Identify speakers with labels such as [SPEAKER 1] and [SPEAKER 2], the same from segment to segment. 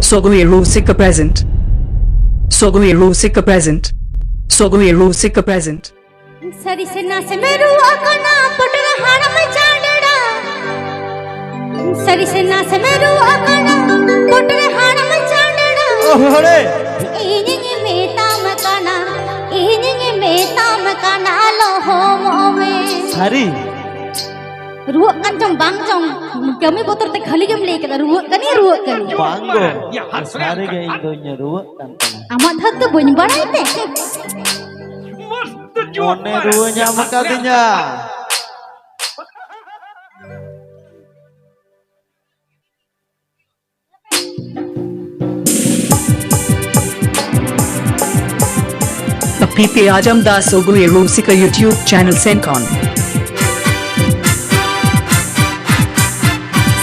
[SPEAKER 1] Sogai Rusika present. Sogai Rusika present. Sogai Rusika present.
[SPEAKER 2] सरी से ना से मेरू आकना पटर हाड़ा में चांदड़ा सरी से ना से मेरू आकना पटर हाड़ा में चांदड़ा
[SPEAKER 3] ओरे
[SPEAKER 2] इनिंग में ताम काना लो हो मोमे
[SPEAKER 3] सारी
[SPEAKER 2] रुआ kan jong bang jong kami botor te khali gam leke ruwa kani
[SPEAKER 3] banggo सारे के इंदोnya ruwa kan
[SPEAKER 2] amat hat tu bun barai te
[SPEAKER 3] Mone ruwanya makatinya
[SPEAKER 1] PP Ajam Das Sogai Rusika YouTube channel Sencon.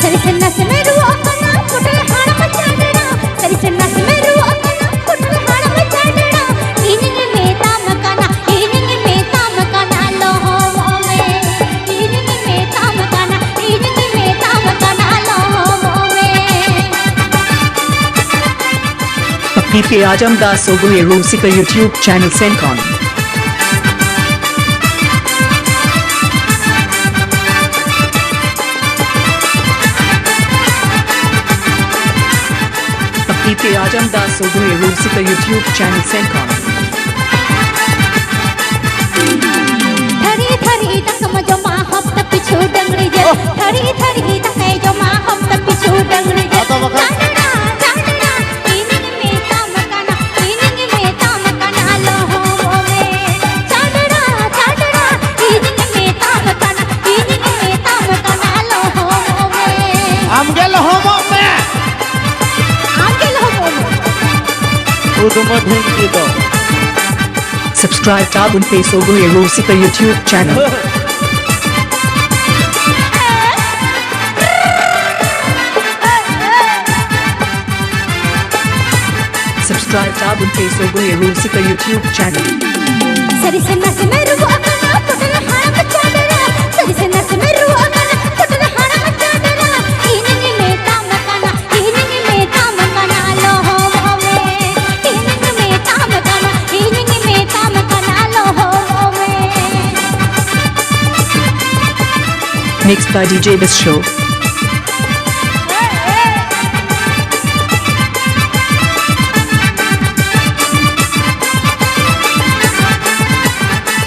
[SPEAKER 2] सरी से ना से मेरू आकना पटर हाड़ा में चांदड़ा सरी से ना से मेरू आकना पटर हाड़ा में चांदड़ा इनिंग में ताम काना लो हो मोमे इनिंग में ताम काना लो हो मोमे
[SPEAKER 1] PP Ajam Das Sogai Rusika YouTube channel Sencon. PP Ajam Das Sogai Rusika YouTube channel Sencon.
[SPEAKER 2] थरी थरी तक मजो मा हम तक पिछु डंगरी जे थरी थरी तक जो मा हम तक पिछु डंगरी जे चांदड़ा चांदड़ा इनिंग में ताम काना लो हो मोमे चांदड़ा चांदड़ा इनिंग में ताम काना लो हो मोमे
[SPEAKER 3] आमगे लहोमो में उदुमा ढूंढी दो
[SPEAKER 1] Subscribe tab unpe Sogai Rusika YouTube channel. Subscribe tab unpe Sogai Rusika YouTube channel.
[SPEAKER 2] सरी से ना से मेरू आकना पटर हाड़ा में चांदड़ा सरी से ना से मेरू आकना पटर हाड़ा में चांदड़ा इनिंग में ताम काना लो हो मोमे इनिंग में ताम काना लो हो मोमे
[SPEAKER 1] Mixed by DJ Bis Show.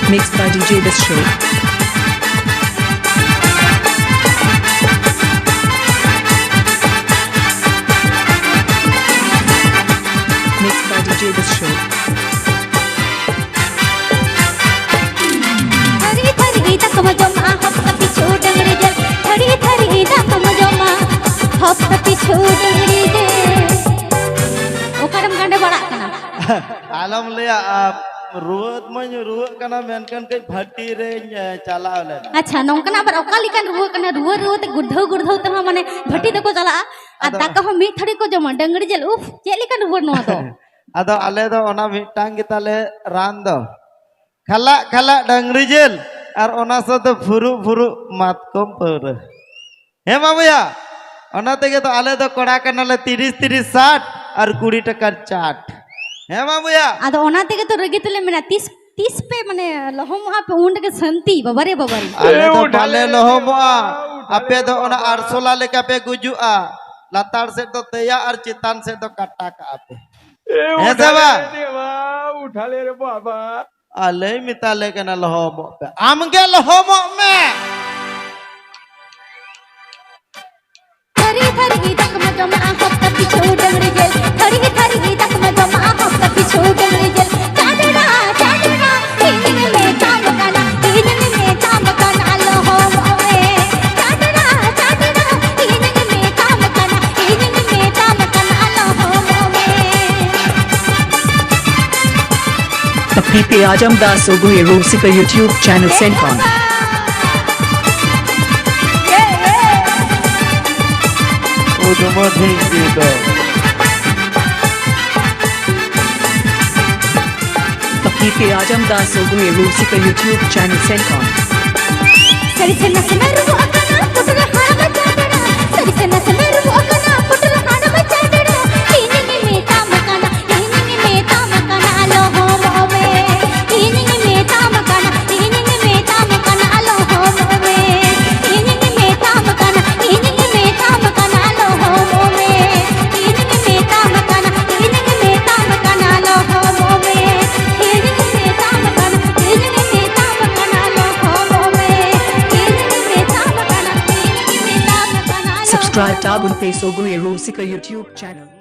[SPEAKER 1] Mixed by DJ Bis Show. Mixed by DJ Bis Show.
[SPEAKER 2] थरी थरी तक मजो मा हम तक पिछु डंगरी जे थरी थरी तक मजो मा हम तक पिछु डंगरी जे ओकरम गंडे बड़ा कना
[SPEAKER 3] आलम लिया ruwet manya ruwet kana menkan ke bhati re chalao le
[SPEAKER 2] अच्छा नौकना पर ओका लिकन रुआ ते गुड़धौ ते माने भट्टी तक चला आ दाका हो मी थड़ी को जमा डंगरी जेल उफ चे लिकन रुआ नो तो
[SPEAKER 3] ado ale do ona mitang kita le ran do khala dangri jel ar ona sado furu matkom peure he mamuya ona tege to ale do koda kana le 30 60 ar 20 takar chat he mamuya
[SPEAKER 2] आदो ओना तेके तो रगी तुले मेरा 30 पे माने लहम वहां पे ऊंट के संती बबरे
[SPEAKER 3] ale do bale lohomoa ape do ona arsola leka pe gujua latar se to teya ar chitan se to kata ka ape he saba
[SPEAKER 4] उठा ले रे बाबा
[SPEAKER 3] ale mitale kana lohomo pe amge lohomo me
[SPEAKER 2] थरी थरी तक मजो मा हम तक पिछु dungaree jail थरी थरी तक मजो मा हम तक पिछु डंगरी जेल चांदड़ा चांदड़ा इनिंग में ताम काना लो हो मोमे चांदड़ा चांदड़ा इनिंग में ताम काना लो हो मोमे
[SPEAKER 1] PP Ajam Das Sogai Rusika YouTube channel Sencon.
[SPEAKER 3] उदुमा ढूंढी दो
[SPEAKER 1] PP Ajam Das Sogai Rusika YouTube channel Sencon.
[SPEAKER 2] सरी से ना से मेरू आकना पटर हाड़ा में चांदड़ा सरी से ना से मेरू आकना पटर हाड़ा में चांदड़ा
[SPEAKER 1] subscribe tabun pe Sogai Rusika YouTube channel.